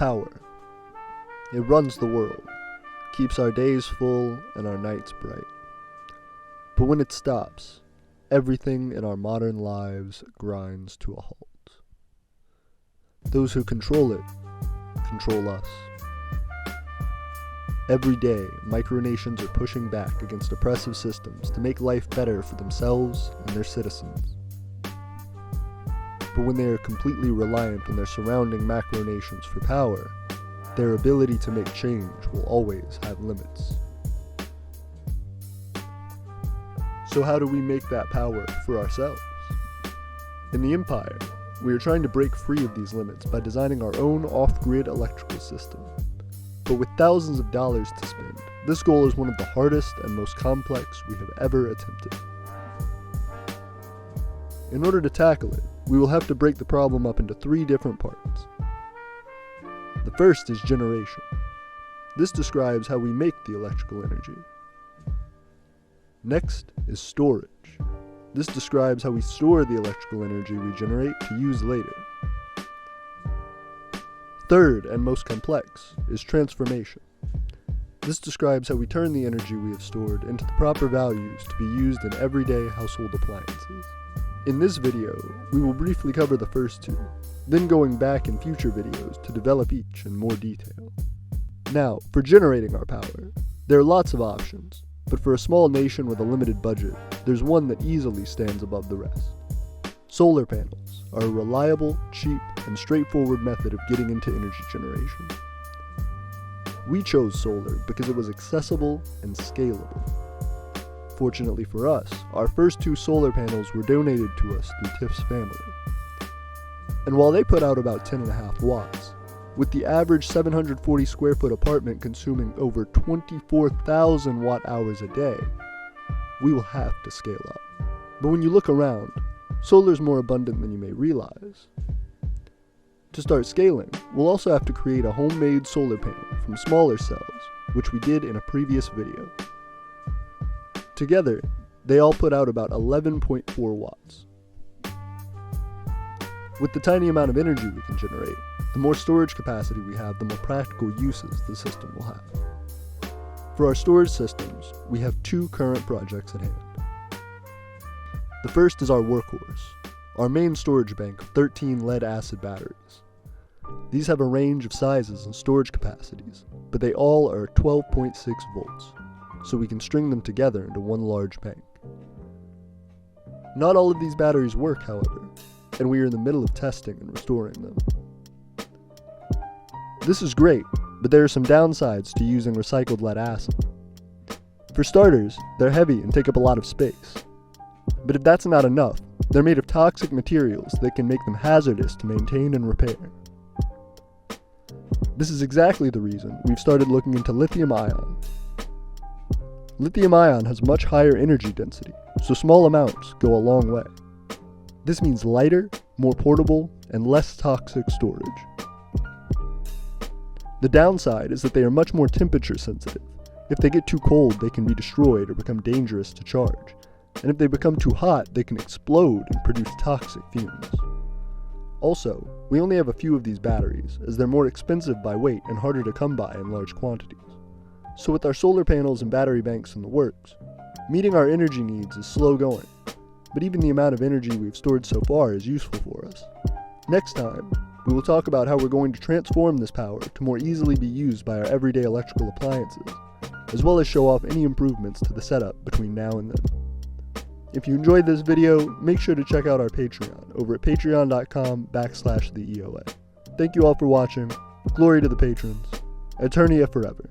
Power. It runs the world, keeps our days full and our nights bright. But when it stops, everything in our modern lives grinds to a halt. Those who control it control us. Every day, micronations are pushing back against oppressive systems to make life better for themselves and their citizens. But when they are completely reliant on their surrounding macronations for power, their ability to make change will always have limits. So how do we make that power for ourselves? In the Empire, we are trying to break free of these limits by designing our own off-grid electrical system. But with thousands of dollars to spend, this goal is one of the hardest and most complex we have ever attempted. In order to tackle it, we will have to break the problem up into 3 different parts. The first is generation. This describes how we make the electrical energy. Next is storage. This describes how we store the electrical energy we generate to use later. Third, and most complex, is transformation. This describes how we turn the energy we have stored into the proper values to be used in everyday household appliances. In this video, we will briefly cover the first 2, then going back in future videos to develop each in more detail. Now, for generating our power, there are lots of options, but for a small nation with a limited budget, there's one that easily stands above the rest. Solar panels are a reliable, cheap, and straightforward method of getting into energy generation. We chose solar because it was accessible and scalable. Fortunately for us, our first 2 solar panels were donated to us through Tiff's family. And while they put out about 10.5 watts, with the average 740 square foot apartment consuming over 24,000 watt hours a day, we will have to scale up. But when you look around, solar is more abundant than you may realize. To start scaling, we'll also have to create a homemade solar panel from smaller cells, which we did in a previous video. Together, they all put out about 11.4 watts. With the tiny amount of energy we can generate, the more storage capacity we have, the more practical uses the system will have. For our storage systems, we have 2 current projects at hand. The first is our workhorse, our main storage bank of 13 lead-acid batteries. These have a range of sizes and storage capacities, but they all are 12.6 volts, so we can string them together into one large bank. Not all of these batteries work, however, and we are in the middle of testing and restoring them. This is great, but there are some downsides to using recycled lead acid. For starters, they're heavy and take up a lot of space. But if that's not enough, they're made of toxic materials that can make them hazardous to maintain and repair. This is exactly the reason we've started looking into lithium-ion. Lithium-ion has much higher energy density, so small amounts go a long way. This means lighter, more portable, and less toxic storage. The downside is that they are much more temperature sensitive. If they get too cold, they can be destroyed or become dangerous to charge. And if they become too hot, they can explode and produce toxic fumes. Also, we only have a few of these batteries, as they're more expensive by weight and harder to come by in large quantities. So with our solar panels and battery banks in the works, meeting our energy needs is slow going, but even the amount of energy we've stored so far is useful for us. Next time, we will talk about how we're going to transform this power to more easily be used by our everyday electrical appliances, as well as show off any improvements to the setup between now and then. If you enjoyed this video, make sure to check out our Patreon over at patreon.com/theEOA. Thank you all for watching. Glory to the patrons. Aeternia forever.